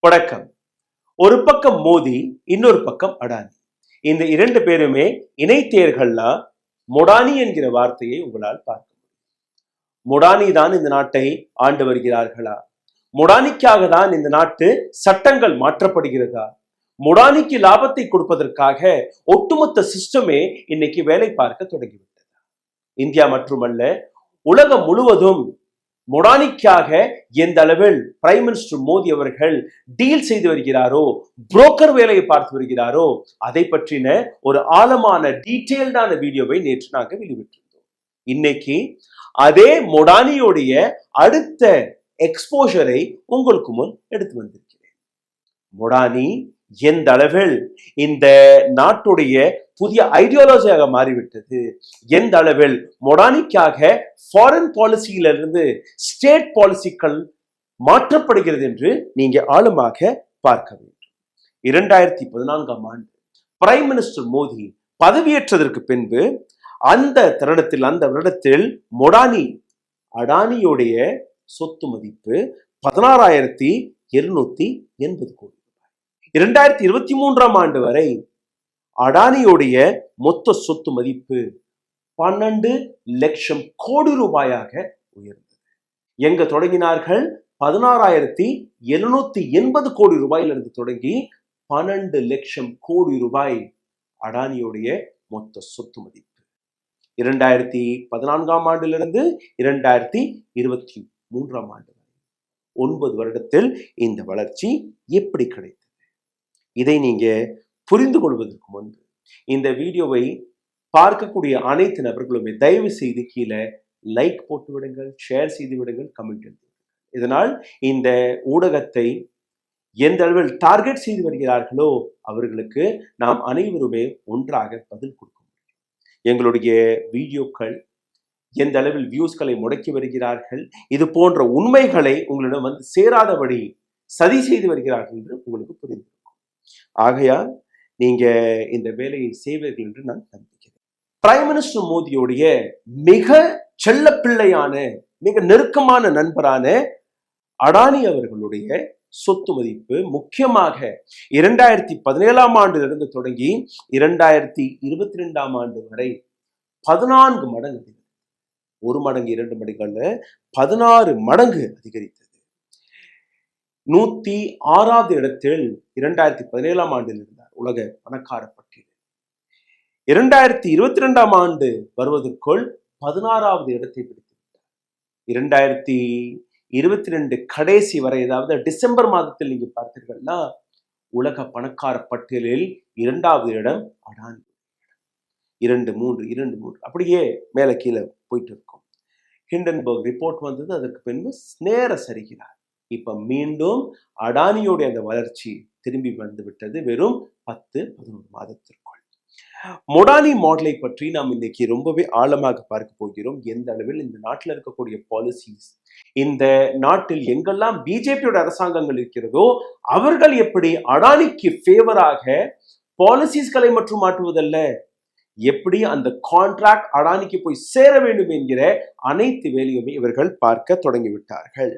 வணக்கம். ஒரு பக்கம் மோடி, இன்னொரு பக்கம் அடானி. இந்த இரண்டு பேருமே இணைத்தேர்கள்னா மொடானி என்கிற வார்த்தையை உங்களால் பார்க்க முடியும். மொடானி தான் இந்த நாட்டை ஆண்டு வருகிறார்களா? மொடானிக்காக தான் இந்த நாட்டு சட்டங்கள் மாற்றப்படுகிறதா? மொடானிக்கு லாபத்தை கொடுப்பதற்காக ஒட்டுமொத்த சிஸ்டமே இன்னைக்கு வேலை பார்க்க தொடங்கிவிட்டது. இந்தியா மட்டுமல்ல, உலகம் முழுவதும் மொடானிக்காக எந்த அளவில் பிரைம் மினிஸ்டர் மோடி அவர்கள் டீல் செய்து வருகிறாரோ, புரோக்கர் வேலையை பார்த்து வருகிறாரோ, அதை பற்றின ஒரு ஆழமான டீட்டெயில்டான வீடியோவை நேற்று நாங்கள் வெளியிட்டிருந்தோம். இன்னைக்கு அதே மொடானியோடைய அடுத்த எக்ஸ்போஷரை உங்களுக்கு முன் எடுத்து வந்திருக்கிறேன். மொடானி எந்த அளவில் இந்த நாட்டுடைய புதிய ஐடியாலஜியாக மாறிவிட்டது, எந்த அளவில் மொடானிக்காக ஃபாரின் பாலிசியிலிருந்து ஸ்டேட் பாலிசிகள் மாற்றப்படுகிறது என்று நீங்க ஆழமாக பார்க்க வேண்டும். 2014ஆம் ஆண்டு பிரைம் மினிஸ்டர் மோடி பதவியேற்றதற்கு பின்பு அந்த வருடத்தில் மொடானி அடானியோடைய சொத்து மதிப்பு 16,780 கோடி. 2023ஆம் ஆண்டு வரை அடானியோடைய மொத்த சொத்து மதிப்பு 12 லட்சம் கோடி ரூபாயாக உயர்ந்தது. எங்க தொடங்கினார்கள்? 16,780 கோடி ரூபாயிலிருந்து தொடங்கி 12 லட்சம் கோடி ரூபாய் அடானியோடைய மொத்த சொத்து மதிப்பு. 2014ஆம் ஆண்டிலிருந்து 2023ஆம் ஆண்டு வரை 9 வருடத்தில் இந்த வளர்ச்சி எப்படி கிடைத்தது? இதை நீங்க புரிந்து கொள்வதற்கு முன்பு இந்த வீடியோவை பார்க்கக்கூடிய அனைத்து நபர்களுமே தயவு செய்து கீழே லைக் போட்டு விடுங்கள், ஷேர் செய்து விடுங்கள், கமெண்ட் எழுதுங்கள். இதனால் இந்த ஊடகத்தை எந்த அளவில் டார்கெட் செய்து வருகிறார்களோ அவர்களுக்கு நாம் அனைவருமே ஒன்றாக பதில் கொடுக்க முடியும். எங்களுடைய வீடியோக்கள் எந்த அளவில் வியூஸ்களை முடக்கி வருகிறார்கள், இது போன்ற உண்மைகளை உங்களிடம் வந்து சேராதபடி சதி செய்து வருகிறார்கள் என்று உங்களுக்கு புரிந்திருக்கும். ஆகையால் நீங்க இந்த வேலையை செய்வீர்கள் என்று நான் நம்புகிறேன். பிரைம் மினிஸ்டர் மோடியோடைய மிக செல்ல பிள்ளையான, மிக நெருக்கமான நண்பரான அடானி அவர்களுடைய சொத்து மதிப்பு முக்கியமாக 2017ஆம் ஆண்டிலிருந்து தொடங்கி 2022ஆம் ஆண்டு வரை 14 மடங்கு, ஒரு மடங்கு 2 மடங்கு அல்ல, 16 மடங்கு அதிகரித்தது. 106வது இடத்தில் 2017ஆம் ஆண்டில் இருந்தார் உலக பணக்கார பட்டியலில். 2022ஆம் ஆண்டு வருவதற்குள் 16வது இடத்தை பிடித்துவிட்டார். 2022 கடைசி வரை, அதாவது டிசம்பர் மாதத்தில் நீங்க பார்த்தீர்கள்னா உலக பணக்கார பட்டியலில் 2வது இடம் அடானி. 2, 3 அப்படியே மேல கீழே போயிட்டு இருக்கும். ஹிண்டன்பர்க் ரிப்போர்ட் வந்தது, அதற்கு பின்பு நேர சரிகிறார். இப்ப மீண்டும் அடானியோடைய அந்த வளர்ச்சி திரும்பி வந்து விட்டது வெறும் 10-11 மாதத்திற்குள். மொடானி மாடலை பற்றி நாம் இன்னைக்கு ரொம்பவே ஆழமாக பார்க்க போகிறோம். எந்த அளவில் இந்த நாட்டில் இருக்கக்கூடிய பாலிசிஸ், இந்த நாட்டில் எங்கெல்லாம் பிஜேபியோட அரசாங்கங்கள் இருக்கிறதோ அவர்கள் எப்படி அடானிக்கு ஃபேவராக பாலிசிஸ்களை மற்றும் மாற்றுவதல்ல, எப்படி அந்த கான்ட்ராக்ட் அடானிக்கு போய் சேர வேண்டும் என்கிற அனைத்து வேலையுமே இவர்கள் பார்க்க தொடங்கிவிட்டார்கள்.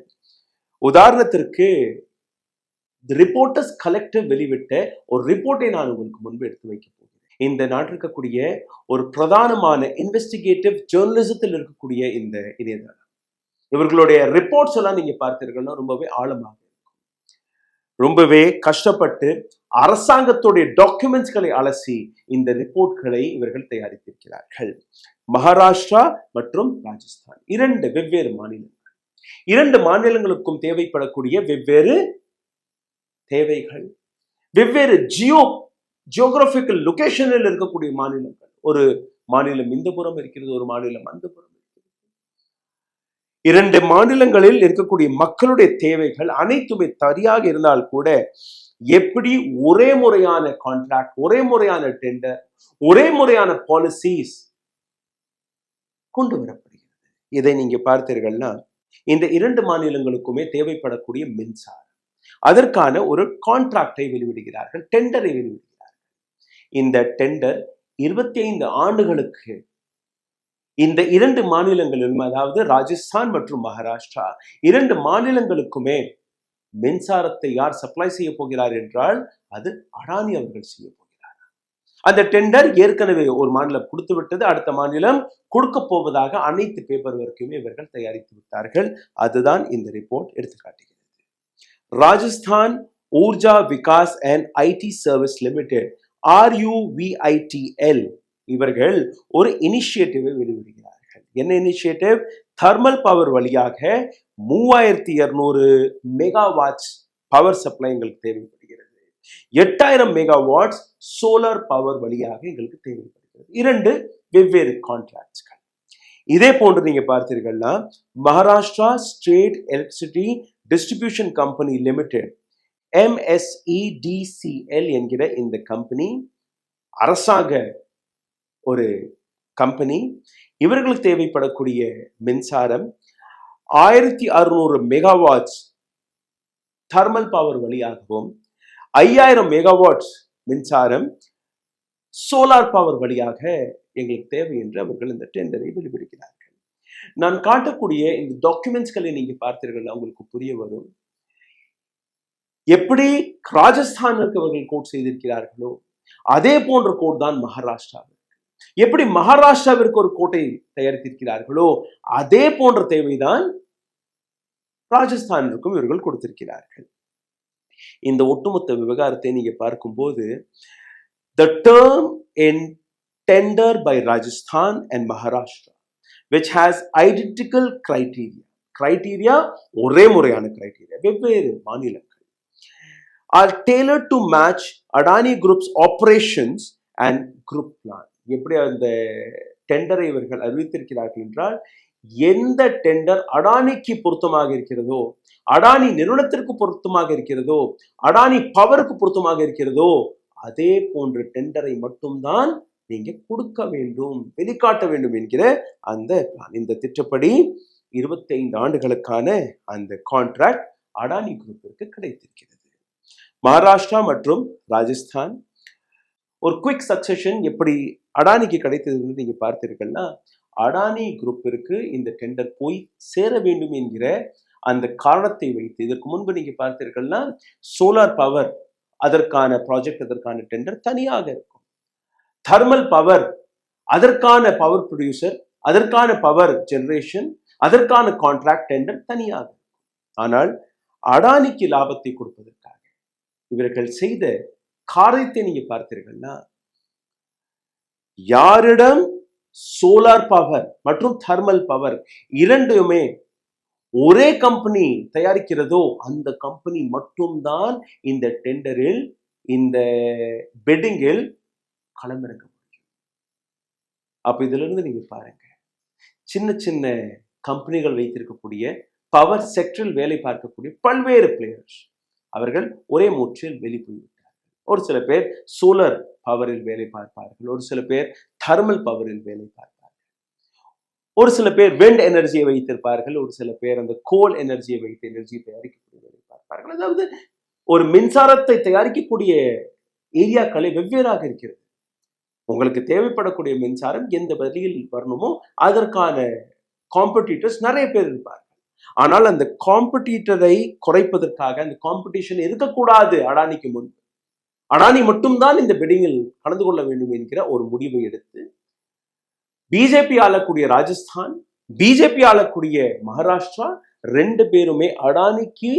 உதாரணத்திற்கு ரிப்போர்ட்டர்ஸ் கலெக்டிவ் வெளிவிட்ட ஒரு ரிப்போர்ட்டை நான் உங்களுக்கு முன்பு எடுத்து வைக்க போகிறேன். இந்த நாட்டில் இருக்கக்கூடிய ஒரு பிரதானமான இன்வெஸ்டிகேட்டிவ் ஜேர்னலிசத்தில் இருக்கக்கூடிய இந்த இணையதளம், இவர்களுடைய ரிப்போர்ட்ஸ் எல்லாம் நீங்க பார்த்தீர்கள்னா ரொம்பவே ஆழமாக இருக்கும். ரொம்பவே கஷ்டப்பட்டு அரசாங்கத்துடைய டாக்குமெண்ட்ஸ்களை அலசி இந்த ரிப்போர்ட்களை இவர்கள் தயாரித்திருக்கிறார்கள். மகாராஷ்டிரா மற்றும் ராஜஸ்தான் 2 வெவ்வேறு மாநிலங்கள். 2 மாநிலங்களுக்கும் தேவைப்படக்கூடிய வெவ்வேறு தேவைகள், வெவ்வேறு ஜியோகிராபிக்கல் லொகேஷனில் இருக்கக்கூடிய மாநிலங்கள். ஒரு மாநிலம் இந்த புறம் இருக்கிறது, ஒரு மாநிலம் அந்த புறம் இருக்கிறது. 2 மாநிலங்களில் இருக்கக்கூடிய மக்களுடைய தேவைகள் அனைத்துமே சரியாக இருந்தால் கூட எப்படி ஒரே முறையான கான்ட்ராக்ட், ஒரே முறையான டெண்டர், ஒரே முறையான பாலிசிஸ் கொண்டு வரப்படுகிறது? இதை நீங்க பார்த்தீர்கள்னா இந்த 2 மாநிலங்களுக்குமே தேவைப்படக்கூடிய மின்சாரம், அதற்கான ஒரு கான்ட்ராக்டை வெளியிடுகிறார்கள், டெண்டரை வெளியிடுகிறார்கள். இந்த டெண்டர் 25 ஆண்டுகளுக்கு இந்த 2 மாநிலங்களிலும், அதாவது ராஜஸ்தான் மற்றும் மகாராஷ்டிரா 2 மாநிலங்களுக்குமே மின்சாரத்தை யார் சப்ளை செய்ய போகிறார் என்றால் அது அடானி அவர்கள் செய்ய போகிறார். அந்த டெண்டர் ஏற்கனவே ஒரு மாநிலம் கொடுத்து விட்டது, அடுத்த மாநிலம் கொடுக்க போவதாக அனைத்து பேப்பர் ஒர்க்குமே இவர்கள் தயாரித்து விட்டார்கள். அதுதான் இந்த ரிப்போர்ட் எடுத்துக்காட்டுகிறது. Rajasthan Urja Vikas and IT service limited RUVITL இவர்கள் ஒரு இனிஷியேட்டிவை வெளியிடுகிறார்கள். என்ன இனிஷியேட்டிவ்? தர்மல் பவர் வழியாக 3200 மெகாவாட்ஸ் பவர் சப்ளை எங்களுக்கு தேவைப்படுகிறது. 8000 மெகாவாட்ஸ் சோலார் பவர் வழியாக எங்களுக்கு தேவைப்படுகிறது. 2 வெவ்வேறு கான்ட்ராக்ட்ஸ்கள். இதே போன்று நீங்க பார்த்தீர்கள்னா Maharashtra State Electricity Distribution Company Limited MSEDCL என்கிற இந்த கம்பெனி அரசாங்க ஒரு கம்பெனி. இவர்களுக்கு தேவைப்படக்கூடிய மின்சாரம் 1600 மெகாவாட்ஸ் தர்மல் பவர் வழியாகவும் 5000 மெகாவாட்ஸ் மின்சாரம் சோலார் பவர் வழியாக எங்களுக்கு தேவை என்று அவர்கள் இந்த டெண்டரை வெளியிடுகிறார்கள். நான் காட்டக்கூடிய இந்த டாக்குமெண்ட்ஸ்களை நீங்க பார்த்தீர்கள், உங்களுக்கு புரிய வரும். எப்படி ராஜஸ்தானுக்கு அவர்கள் கோட் செய்திருக்கிறார்களோ அதே போன்ற கோட் தான் மகாராஷ்டிராவிற்கு. எப்படி மகாராஷ்டிராவிற்கு ஒரு கோட்டை தயாரித்திருக்கிறார்களோ அதே போன்ற தேவைதான் ராஜஸ்தானிற்கும் இவர்கள் கொடுத்திருக்கிறார்கள். இந்த ஒட்டுமொத்த விவகாரத்தை நீங்க பார்க்கும்போது the term in tender by Rajasthan and Maharashtra which has identical criteria ஒரே முறையான criteria வெவ்வேறு மாநிலங்கள் are tailored to match Adani Group's operations and group plan. எப்படி அந்த டெண்டரை இவர்கள் அறிவித்திருக்கிறார்கள் என்றால் எந்த டெண்டர் அடானிக்கு பொருத்தமாக இருக்கிறதோ, அடானி நிறுவனத்திற்கு பொருத்தமாக இருக்கிறதோ, அடானி பவருக்கு பொருத்தமாக இருக்கிறதோ அதே போன்ற டெண்டரை மட்டும்தான் நீங்க கொடுக்க வேண்டும், வெளிக்காட்ட வேண்டும் என்கிற அந்த பிளான். இந்த திட்டப்படி 25 ஆண்டுகளுக்கான அந்த கான்ட்ராக்ட் அடானி குரூப்பிற்கு கிடைத்திருக்கிறது. மகாராஷ்டிரா மற்றும் ராஜஸ்தான் ஒரு குவிக் சக்சஷன் எப்படி அடானிக்கு கிடைத்தது நீங்க பார்த்தீர்கள்னா அடானி குரூப்பிற்கு இந்த டெண்டர் போய் சேர வேண்டும் என்கிற அந்த காரணத்தை வைத்து இதற்கு முன்பு நீங்க பார்த்தீர்கள்னா சோலார் பவர் அதற்கான ப்ராஜெக்ட் அதற்கான டெண்டர் தனியாக இருக்கும். தர்மல் பவர் அதற்கான பவர் ப்ரொடியூசர் அதற்கான பவர் ஜெனரேஷன் அதற்கான கான்ட்ராக்ட் டெண்டர் தனியாக இருக்கும். ஆனால் அடானிக்கு லாபத்தை கொடுப்பதற்காக இவர்கள் செய்த காரியத்தை நீங்க பார்த்தீர்கள்னா யாரிடம் சோலார் பவர் மற்றும் தர்மல் பவர் இரண்டுமே ஒரே கம்பெனி தயாரிக்கிறதோ அந்த கம்பெனி மட்டும்தான் இந்த டெண்டரில் இந்த பெட்டிங்கில் களமிறக்க முடியும். அப்ப இதுல இருந்து நீங்க பாருங்க, சின்ன சின்ன கம்பெனிகள் வைத்திருக்கக்கூடிய பவர் செக்டரில் வேலை பார்க்கக்கூடிய பல்வேறு பிளேயர்ஸ் அவர்கள் ஒரே மூச்சில் வெளிப்போய்விட்டார்கள். ஒரு சில பேர் சோலார் பவரில் வேலை பார்ப்பார்கள், ஒரு சில பேர் தர்மல் பவரில் வேலை பார்ப்பார்கள், ஒரு சில பேர் விண்ட் எனர்ஜியை வைத்திருப்பார்கள், ஒரு சில பேர் அந்த கோல் எனர்ஜியை வைத்து எனர்ஜி தயாரிக்கக்கூடிய வேலை பார்ப்பார்கள். அதாவது ஒரு மின்சாரத்தை தயாரிக்கக்கூடிய ஏரியாக்களை வெவ்வேறாக இருக்கிறது. உங்களுக்கு தேவைப்படக்கூடிய மின்சாரம் எந்த வழியில் வரணுமோ அதற்கான காம்படிட்டர்ஸ் நிறைய பேர் இருப்பார்கள். ஆனால் அந்த காம்படிட்டரை குறைப்பதற்காக அந்த காம்படிஷன் இருக்கக்கூடாது. அடானிக்கு முன்பு அடானி மட்டும்தான் இந்த பிடிங்கில் கலந்து கொள்ள வேண்டும் என்கிற ஒரு முடிவை எடுத்து பிஜேபி ஆளக்கூடிய ராஜஸ்தான் பிஜேபி ஆளக்கூடிய மகாராஷ்டிரா 2 பேருமே அடானிக்கு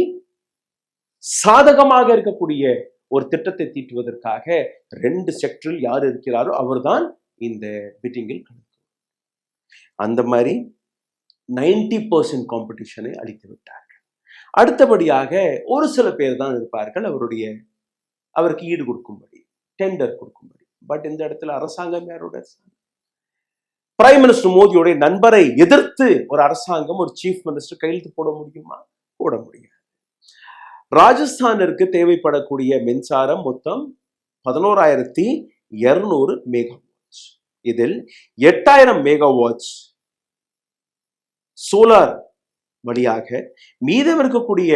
சாதகமாக இருக்கக்கூடிய ஒரு திட்டத்தை தீட்டுவதற்காக 2 செக்டரில் யார் இருக்கிறாரோ அவர்தான் இந்த பிட்டிங்கில் கலந்து. அந்த மாதிரி 90% காம்படிஷனை அளித்து விட்டார்கள். அடுத்தபடியாக ஒரு சில பேர் தான் இருப்பார்கள் அவருக்கு ஈடு கொடுக்கும்படி டெண்டர் கொடுக்கும்படி. பட் இந்த இடத்துல அரசாங்கம் யாரோட? பிரைம் மினிஸ்டர் மோடியோடைய நண்பரை எதிர்த்து ஒரு அரசாங்கம் ஒரு சீஃப் மினிஸ்டர் கையெழுத்து போட முடியுமா? போட முடியாது. ராஜஸ்தானிற்கு தேவைப்படக்கூடிய மின்சாரம் மொத்தம் 11,200 மெகாவாட்ஸ். இதில் 8000 மெகாவாட்ஸ் சோலார் வழியாக, மீதம் இருக்கக்கூடிய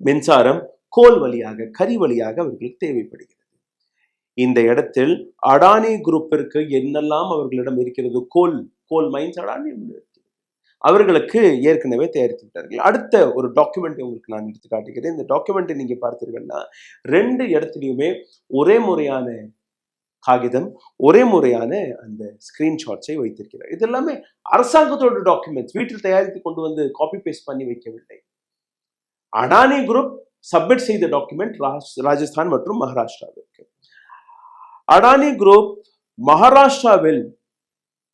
மின்சாரம் கோல் வழியாக கரி வழியாக அவர்களுக்கு தேவைப்படுகிறது. இந்த இடத்தில் அடானி குரூப்பிற்கு என்னெல்லாம் அவர்களிடம் இருக்கிறது? கோல் மைன்ஸ் அடானி இருக்கிறது. அவர்களுக்கு ஏற்கனவே தயாரித்து விட்டார்கள். அடுத்த ஒரு டாக்குமெண்ட் உங்களுக்கு நான் எடுத்து காட்டுகிறேன். இந்த டாக்குமெண்ட்டை நீங்க பார்த்தீர்கள்னா 2 இடத்துலையுமே ஒரே முறையான காகிதம், ஒரே முறையான அந்த ஸ்கிரீன்ஷாட்ஸை வைத்திருக்கிறார். இது எல்லாமே அரசாங்கத்தோட டாக்குமெண்ட்ஸ், வீட்டில் தயாரித்து கொண்டு வந்து காப்பி பேஸ்ட் பண்ணி வைக்கவில்லை. அடானி குரூப் சப்மிட் செய்த டாக்குமெண்ட் ராஜஸ்தான் மற்றும் மகாராஷ்டிராவிற்கு. அடானி குரூப் மகாராஷ்டிராவில்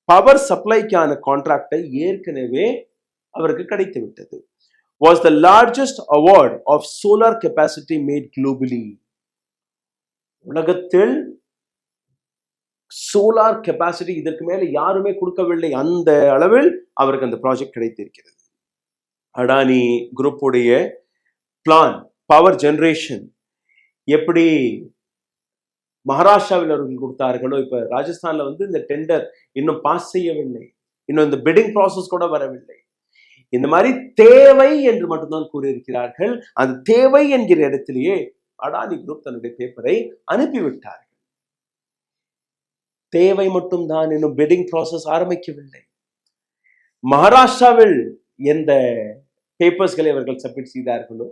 பவர் சப்ளைக்கான கான்ட்ராக்டை ஏற்கனவே அவருக்கு கிடைத்து விட்டது. Was the largest award of solar capacity made globally. உலகத்தில் சோலார் கெப்பாசிட்டி இதற்கு மேல யாருமே கொடுக்கவில்லை. அந்த அளவில் அவருக்கு அந்த ப்ராஜெக்ட் கிடைத்திருக்கிறது. அடானி குரூப்புடைய பிளான் பவர் ஜெனரேஷன் எப்படி மகாராஷ்டிராவில் அவர்கள் கொடுத்தார்களோ, இப்ப ராஜஸ்தான்ல இந்த டெண்டர் இன்னும் பாஸ் செய்யவில்லை, இன்னும் இந்த பிடிங் ப்ராசஸ் கூட வரவில்லை. இந்த மாதிரி தேவை என்று மட்டும்தான் கூறியிருக்கிறார்கள். அந்த தேவை என்கிற இடத்திலேயே அடானி குரூப் தன்னுடைய பேப்பரை அனுப்பிவிட்டார்கள். தேவை மட்டும்தான், இன்னும் பிடிங் ப்ராசஸ் ஆரம்பிக்கவில்லை. மகாராஷ்டிராவில் எந்த பேப்பர்ஸ்களை அவர்கள் சப்மிட் செய்தார்களோ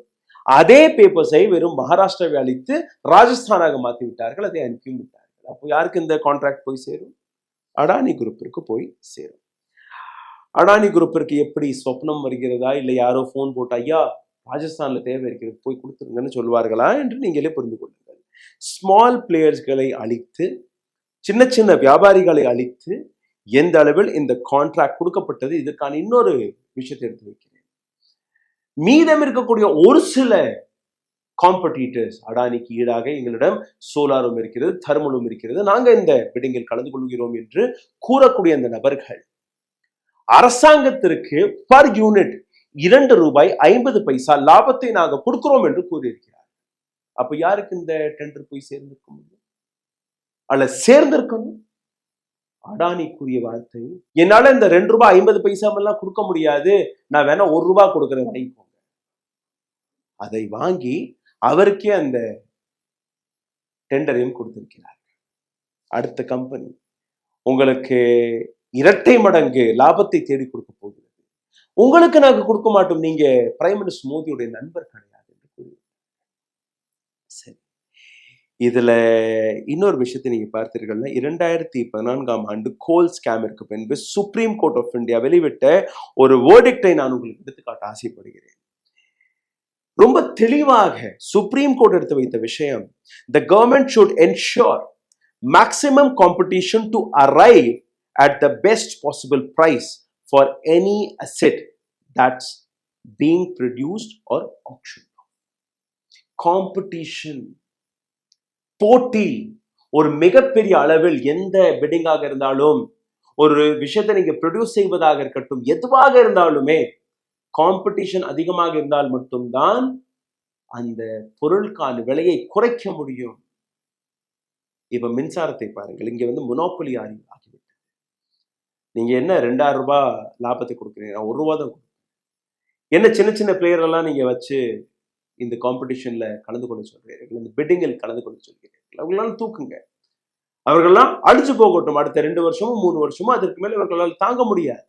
அதே பேப்பர்ஸை வெறும் மகாராஷ்டிராவை அளித்து ராஜஸ்தானாக மாற்றி விட்டார்கள். அதை அனுப்பியும் விட்டார்கள். அப்போ யாருக்கு இந்த கான்ட்ராக்ட் போய் சேரும்? அடானி குரூப்பிற்கு போய் சேரும். அடானி குரூப்பிற்கு எப்படி சொப்னம் வருகிறதா, இல்லை யாரோ போன் போட்டு ஐயா ராஜஸ்தான்ல தேவை இருக்கிறது போய் கொடுத்துருங்கன்னு சொல்வார்களா என்று நீங்களே புரிந்து கொள்ளுங்கள். ஸ்மால் பிளேயர்ஸ்களை அழித்து, சின்ன சின்ன வியாபாரிகளை அழித்து எந்த அளவில் இந்த கான்ட்ராக்ட் கொடுக்கப்பட்டது, இதற்கான இன்னொரு விஷயத்தை எடுத்து வைக்கிறேன். மீதம் இருக்கக்கூடிய ஒரு சில காம்படிட்டர்ஸ், அடானிக்கு ஈடாக எங்களிடம் சோலாரும் இருக்கிறது, தர்மலும் இருக்கிறது, நாங்க இந்த பிடிங்கில் கலந்து கொள்கிறோம் என்று கூறக்கூடிய அந்த நபர்கள் அரசாங்கத்திற்கு பர் யூனிட் ₹2.50 லாபத்தை நாங்க கொடுக்கிறோம் என்று கூறியிருக்கிறார். அப்ப யாருக்கு இந்த டெண்டர் போய் சேர்ந்திருக்க முடியும்? அல்ல சேர்ந்திருக்கணும். அடானிக்குரிய வார்த்தை, என்னால இந்த ₹2.50 எல்லாம் கொடுக்க முடியாது, நான் வேணா ₹1 கொடுக்குறேன், வாங்கிக்கோங்க. அதை வாங்கி அவருக்கே அந்த டெண்டரையும் கொடுத்திருக்கிறார். அடுத்த கம்பெனி உங்களுக்கு 2 மடங்கு லாபத்தை தேடி கொடுக்க போகிறது, உங்களுக்கு நாங்க கொடுக்க மாட்டோம், நீங்க பிரைம் மினிஸ்டர் மோடியுடைய நண்பர் கிடையாது என்று கூறி. சரி, இதுல இன்னொரு விஷயத்தை நீங்க பார்த்தீர்கள்னா 2014ஆம் ஆண்டு கோல் ஸ்கேமிற்கு பின்பு சுப்ரீம் கோர்ட் ஆஃப் இந்தியா வெளிவிட்ட ஒரு வேர்டிக்டை நான் உங்களுக்கு எடுத்துக்காட்ட ஆசைப்படுகிறேன். ரொம்ப தெளிவாக சுப்ரீம் கோர்ட் எடுத்து வைத்த விஷயம், the government should ensure maximum competition to arrive at the best possible price for any asset that's being produced or auctioned. Competition, போட்டி, ஒரு மிகப்பெரிய அளவில் எந்த பிடிங்காக இருந்தாலும், ஒரு விஷயத்தை நீங்க ப்ரொடியூஸ் செய்வதாக இருக்கட்டும், எதுவாக இருந்தாலுமே காம்படிஷன் அதிகமாக இருந்தால் மட்டும்தான் அந்த பொருளுக்கான விலையை குறைக்க முடியும். இப்ப மின்சாரத்தை பாருங்கள், இங்க மொனோபொலி ஆகிவிட்டது. நீங்க என்ன ₹2000 லாபத்தை கொடுக்குறீங்க, நான் ₹1 தான் கொடுக்குறேன். என்ன சின்ன சின்ன பிளேயர் எல்லாம் நீங்க வச்சு இந்த காம்படிஷன்ல கலந்து கொள்ள சொல்றீர்கள், இந்த பிட்டிங்கில் கலந்து கொள்ள சொல்கிறீர்கள், அவங்களால தூக்குங்க, அவர்கள்லாம் அழிச்சு போகட்டும். அடுத்த 2 வருஷமோ 3 வருஷமோ அதற்கு மேல அவர்களால் தாங்க முடியாது.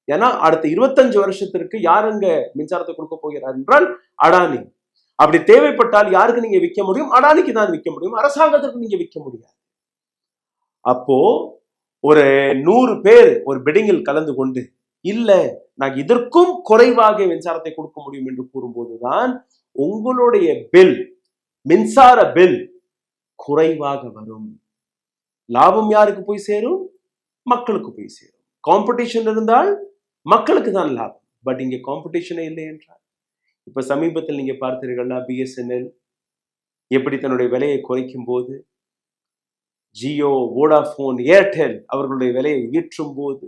ஏன்னா அடுத்த 25 வருஷத்திற்கு யாருங்க மின்சாரத்தை கொடுக்க போகிறார் என்றால் அடானி. அப்படி தேவைப்பட்டால் யாருக்கு நீங்க விற்க முடியும்? அடானிக்கு தான் விற்க முடியும், அரசாங்கத்திற்கு நீங்க விற்க முடியாது. அப்போ ஒரு 100 பேர் ஒரு பிடிங்கில் கலந்து கொண்டு இல்ல நான் இதற்கும் குறைவாக மின்சாரத்தை கொடுக்க முடியும் என்று கூறும்போதுதான் உங்களுடைய பில், மின்சார பில் குறைவாக வரும். லாபம் யாருக்கு போய் சேரும்? மக்களுக்கு போய் சேரும். காம்படிஷன் இருந்தால் மக்களுக்கு தான் லாபம். பட் இங்க காம்படிஷனே இல்லை என்றால், இப்ப சமீபத்தில் நீங்க பார்த்தீர்கள்னா பிஎஸ்என்எல் எப்படி தன்னுடைய விலையை குறைக்கும் போது, ஜியோ, வோடாஃபோன், ஏர்டெல் அவர்களுடைய விலையை உயற்றும் போது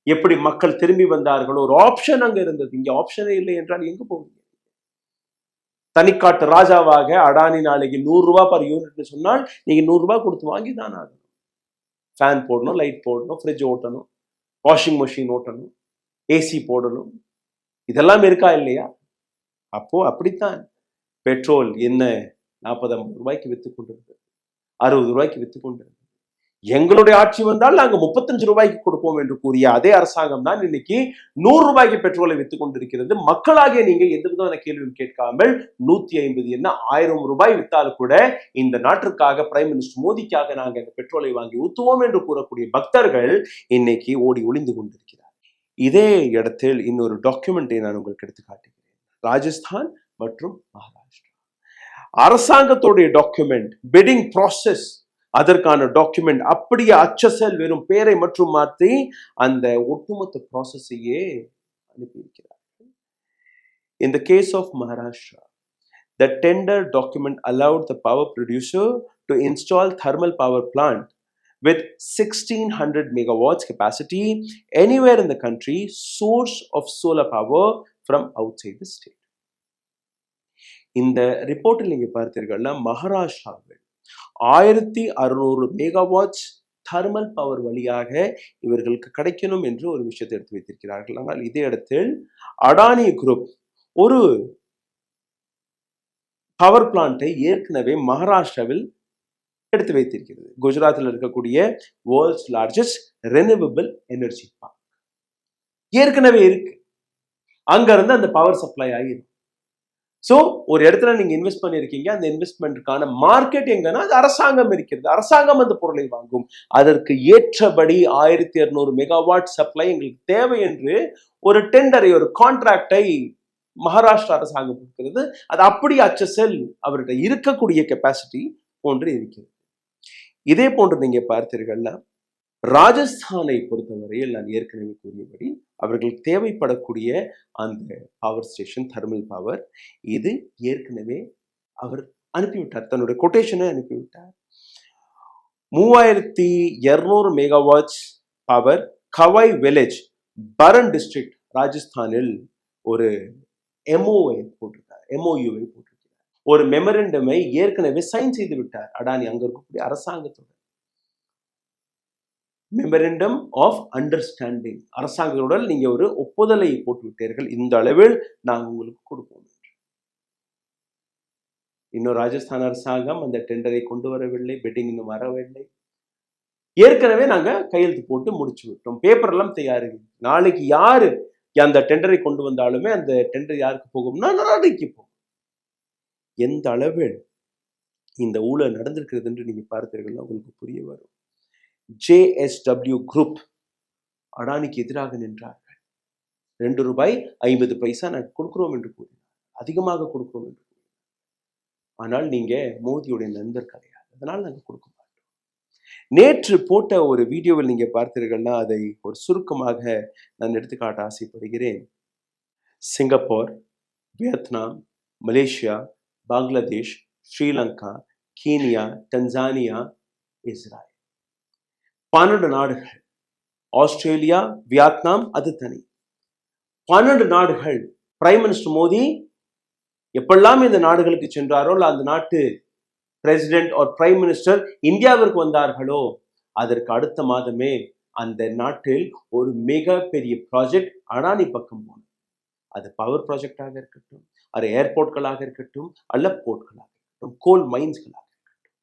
எப்படி மக்கள் திரும்பி வந்தார்களோ, ஒரு ஆப்ஷன் அங்க இருந்தது. இங்க ஆப்ஷனே இல்லை என்றால் எங்க போவீங்க? தனிக்காட்டு ராஜாவாக அடானி நாளைக்கு ₹100 பர் யூனிட்னு சொன்னால் நீங்க ₹100 கொடுத்து வாங்கி தான் ஆகணும். ஃபேன் போடணும், லைட் போடணும், ஃப்ரிட்ஜ் ஓட்டணும், வாஷிங் மிஷின் ஓட்டணும், ஏசி போடணும், இதெல்லாம் இருக்கா இல்லையா? அப்போ அப்படித்தான் பெட்ரோல் என்ன ₹40-50 வித்து கொண்டிருந்தது, ₹60 வித்து கொண்டிருந்தது. எங்களுடைய ஆட்சி வந்தால் நாங்க 35 ரூபாய்க்கு கொடுப்போம் என்று கூறிய அதே அரசாங்கம் தான் இன்னைக்கு 100 ரூபாய்க்கு பெட்ரோலை வித்துக் கொண்டிருக்கிறது. மக்களாகிய நீங்க எந்த விதமான கேள்வியும் கேட்காமல் 150 என்ன 1000 ரூபாய் வித்தாலும் கூட இந்த நாட்டிற்காக பிரைம் மினிஸ்டர் மோடிக்காக நாங்க இந்த பெட்ரோலை வாங்கி ஊத்துவோம் என்று கூறக்கூடிய பக்தர்கள் இன்னைக்கு ஓடி ஒளிந்து கொண்டிருக்கிறார். இதே இடத்தில் இன்னொரு டாக்குமெண்ட்டை நான் உங்களுக்கு எடுத்து காட்டுகிறேன். ராஜஸ்தான் மற்றும் மகாராஷ்டிரா அரசாங்கத்துடைய டாக்குமெண்ட், பிடிங் ப்ராசஸ், அதற்கான டாக்குமெண்ட் அப்படியே அச்சசல் வெறும் பேரை மற்றும் மாற்றி அந்த ஒட்டுமொத்த ப்ராசஸையே அனுப்பியிருக்கிறார்கள். In the case of Maharashtra, the tender document allowed the power producer to install thermal power plant with 1600 megawatts capacity anywhere in the country, source of solar power from outside the state. இந்த ரிப்போர்ட்டில் நீங்க பார்த்தீர்கள்னா மகாராஷ்டிராவில் 1600 megawatts thermal power வழியாக இவர்களுக்கு கிடைக்கணும் என்று ஒரு விஷயத்தை எடுத்து வைத்திருக்கிறார்கள். ஆனால் இதே இடத்தில் அடானி குரூப் ஒரு பவர் பிளான்ட்டை ஏற்கனவே மகாராஷ்டிராவில் எடுத்து வைத்திருக்கிறது. குஜராத்தில் இருக்கக்கூடிய world's largest renewable energy park ஏற்கனவே இருக்கு. அங்க இருந்து அந்த பவர் சப்ளை ஆகிடும். ஸோ ஒரு இடத்துல நீங்க இன்வெஸ்ட் பண்ணிருக்கீங்க, அந்த இன்வெஸ்ட்மெண்ட்டுக்கான மார்க்கெட் எங்கன்னா அது அரசாங்கம் இருக்கிறது. அரசாங்கம் அந்த பொருளை வாங்கும். அதற்கு ஏற்றபடி 1200 மெகாவாட் சப்ளை எங்களுக்கு தேவை என்று ஒரு டெண்டரை, ஒரு கான்ட்ராக்டை மகாராஷ்டிரா அரசாங்கம் கொடுக்கிறது. அது அப்படி அச்சசெல் அவர்கிட்ட இருக்கக்கூடிய கெப்பாசிட்டி போன்று இருக்கிறது. இதே போன்று நீங்க பார்த்தீர்கள்னா ராஜஸ்தானை பொறுத்தவரையில் நான் ஏற்கனவே கூறியபடி அவர்களுக்கு தேவைப்படக்கூடிய அந்த பவர் ஸ்டேஷன், தர்மல் பவர், இது ஏற்கனவே அவர் அனுப்பிவிட்டார், தன்னுடைய கொட்டேஷனை அனுப்பிவிட்டார். 3200 மெகாவாட்ஸ் பவர் கவாய் வில்லேஜ், பரன் டிஸ்ட்ரிக்ட், ராஜஸ்தானில் ஒரு எம்ஓஐ போட்டிருக்கார், எம்ஓயுவை போட்டிருக்கிறார். ஒரு மெமரண்டமை ஏற்கனவே சைன் செய்து விட்டார் அடானி அங்க இருக்கக்கூடிய அரசாங்கத்துடன். மெமரண்டம் ஆஃப் அண்டர்ஸ்டாண்டிங், அரசாங்கத்துடன் நீங்க ஒரு ஒப்புதலை போட்டு விட்டீர்கள், இந்த அளவில் நாங்கள் உங்களுக்கு கொடுப்போம் என்று. இன்னும் ராஜஸ்தான் அரசாங்கம் அந்த டெண்டரை கொண்டு வரவில்லை, பெட்டிங் இன்னும் வரவில்லை. ஏற்கனவே நாங்க கையெழுத்து போட்டு முடிச்சு விட்டோம், பேப்பர் எல்லாம் தயாரி. நாளைக்கு யாரு அந்த டெண்டரை கொண்டு வந்தாலுமே அந்த டெண்டர் யாருக்கு போகும்னா நாளைக்கு போகும். எந்த அளவில் இந்த ஊழல் நடந்திருக்கிறது என்று நீங்க பார்த்தீர்கள்னா உங்களுக்கு புரிய வரும். JSW குரூப் அடானிக்கு எதிராக நின்றார்கள். 2 ரூபாய் 50 பைசா நாங்கள் கொடுக்கிறோம் என்று கூறினார், அதிகமாக கொடுக்கிறோம் என்று கூறினார். ஆனால் நீங்க மோடியுடைய நண்பர் கிடையாது, அதனால் நாங்கள் கொடுக்க மாட்டோம். நேற்று போட்ட ஒரு வீடியோவில் நீங்க பார்த்தீர்கள்னா அதை ஒரு சுருக்கமாக நான் எடுத்துக்காட்ட ஆசைப்படுகிறேன். Singapore, Vietnam, Malaysia, Bangladesh, Sri Lanka, Kenya, Tanzania, Israel, 12 நாடுகள். ஆஸ்திரேலியா, வியட்நாம் அது தனி. 12 நாடுகள். பிரைம் மினிஸ்டர் மோடி எப்பெல்லாம் இந்த நாடுகளுக்கு சென்றாரோ, அந்த நாட்டு பிரசிடென்ட் ஒரு பிரைம் மினிஸ்டர் இந்தியாவிற்கு வந்தார்களோ அதற்கு அடுத்த மாதமே அந்த நாட்டில் ஒரு மிகப்பெரிய ப்ராஜெக்ட் அடானி பக்கம் போனது. அது பவர் ப்ராஜெக்டாக இருக்கட்டும், அது ஏர்போர்ட்களாக இருக்கட்டும், அல்ல போர்ட்களாக இருக்கட்டும், கோல் மைன்ஸ்களாக இருக்கட்டும்.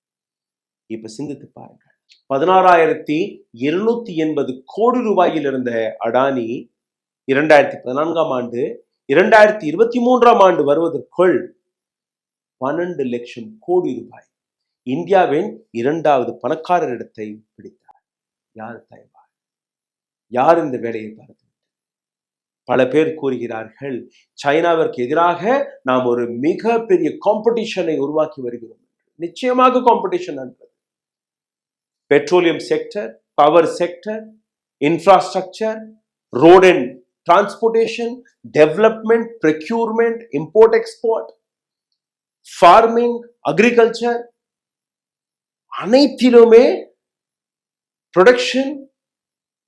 இப்ப சிந்தித்து பாருங்கள், 16,280 கோடி ரூபாயில் இருந்த அடானி 2014ஆம் ஆண்டு 2023ஆம் ஆண்டு வருவதற்குள் 12 லட்சம் கோடி ரூபாய் இந்தியாவின் 2வது பணக்காரர் இடத்தை பிடித்தார். யார் தயவார்? யார் இந்த வேலையை பார்த்து? பல பேர் கூறுகிறார்கள், சைனாவிற்கு எதிராக நாம் ஒரு மிகப்பெரிய காம்படிஷனை உருவாக்கி வருகிறோம். நிச்சயமாக காம்படிஷன் என்றது petroleum sector, power sector, infrastructure, road and transportation, development, procurement, import export, farming, agriculture, அனைத்திலுமே ப்ரொடக்ஷன்,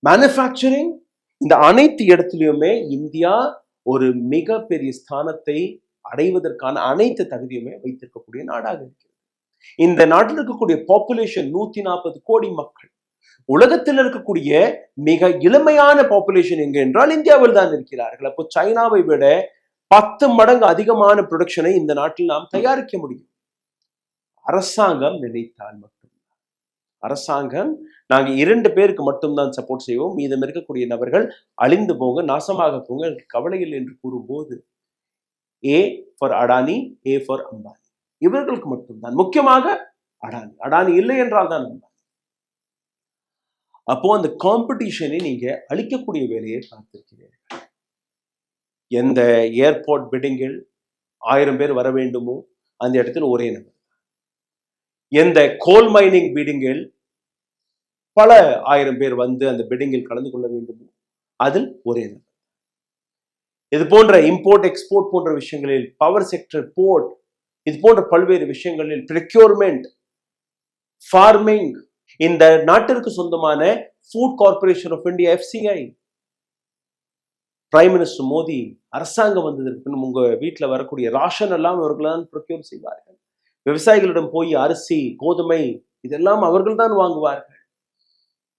மேனுஃபேக்சரிங், இந்த அனைத்து இடத்திலுமே இந்தியா ஒரு மிகப்பெரிய ஸ்தானத்தை அடைவதற்கான அனைத்து தகுதியுமே வைத்திருக்கக்கூடிய நாடாக இருக்கிறது. இந்த நாட்டில் இருக்கக்கூடிய பாப்புலேஷன் 140 கோடி மக்கள். உலகத்தில் இருக்கக்கூடிய மிக இளமையான பாப்புலேஷன் எங்க என்றால் இந்தியாவில் தான் இருக்கிறார்கள். அப்போ சைனாவை விட 10 மடங்கு அதிகமான ப்ரொடக்ஷனை இந்த நாட்டில் நாம் தயாரிக்க முடியும், அரசாங்கம் நினைத்தால் மட்டும். அரசாங்கம் நாங்க 2 பேருக்கு மட்டும்தான் சப்போர்ட் செய்வோம், மீதம் இருக்கக்கூடிய நபர்கள் அழிந்து போங்க, நாசமாக போங்க, எனக்கு கவலையில் என்று கூறும்போது A for Adani, A for Ambani, இவர்களுக்கு மட்டும்தான். முக்கியமாக அடானி. அடானி இல்லை என்றால் தான் அம்பானி. அப்போ அந்த காம்படிஷனை நீங்க அழிக்கக்கூடிய வேலையை பார்த்திருக்கிறீர்கள். எந்த ஏர்போர்ட் பில்டிங்கில் 1000 பேர் வர வேண்டுமோ அந்த இடத்தில் ஒரே நபர். எந்த கோல் மைனிங் பில்டிங்கில் பல 1000 பேர் வந்து அந்த பில்டிங்கில் கலந்து கொள்ள வேண்டுமோ அதில் ஒரே நபர். இது போன்ற இம்போர்ட் எக்ஸ்போர்ட் போன்ற விஷயங்களில், பவர் செக்டர், போர்ட், இது போன்ற பல்வேறு விஷயங்களில், ப்ரொக்யூர்மெண்ட், ஃபார்மிங், இந்த நாட்டிற்கு சொந்தமான food corporation of India FCI, prime minister Modi அரசாங்கம் வந்ததற்கு பின் உங்க வீட்டில் வரக்கூடிய ராஷன் எல்லாம் அவர்கள் தான் ப்ரொக்யூர் செய்வார்கள். விவசாயிகளிடம் போய் அரிசி, கோதுமை இதெல்லாம் அவர்கள் தான் வாங்குவார்கள்.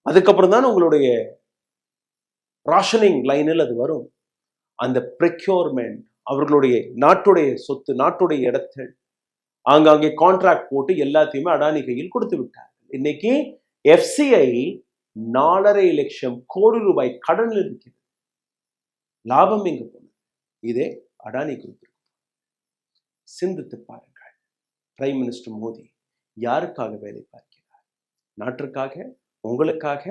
அதுக்கப்புறம் தான் உங்களுடைய ராஷனிங் லைனில் அது வரும். அந்த ப்ரொக்யூர்மெண்ட் அவர்களுடைய நாட்டுடைய சொத்து, நாட்டுடைய இடத்தில் ஆங்காங்கே கான்ட்ராக்ட் போட்டு எல்லாத்தையுமே அடானி கையில் கொடுத்து விட்டார்கள். இன்னைக்கு FCI 4.5 லட்சம் கோடி ரூபாய் கடனில் இருக்கிறது. லாபம் எங்க போனது? இதே அடானி குரூப். சிந்தித்து பாருங்கள். பிரைம் மினிஸ்டர் மோடி யாருக்காக வேலை பார்க்கிறார்? நாட்டிற்காக, உங்களுக்காக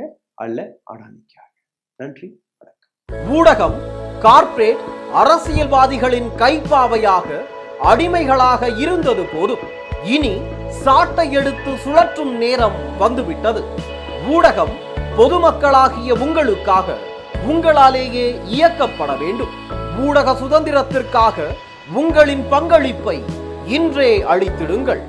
அல்ல, அடானிக்காக. நன்றி, வணக்கம். ஊடகம் கார்ப்பரேட் அரசியல்வாதிகளின் கைப்பாவையாக, அடிமைகளாக இருந்தது போதும். இனி சாட்டை எடுத்து சுழற்றும் நேரம் வந்துவிட்டது. ஊடகம் பொதுமக்களாகிய உங்களுக்காக, உங்களாலேயே இயக்கப்பட வேண்டும். ஊடக சுதந்திரத்திற்காக உங்களின் பங்களிப்பை இன்றே அளித்திடுங்கள்.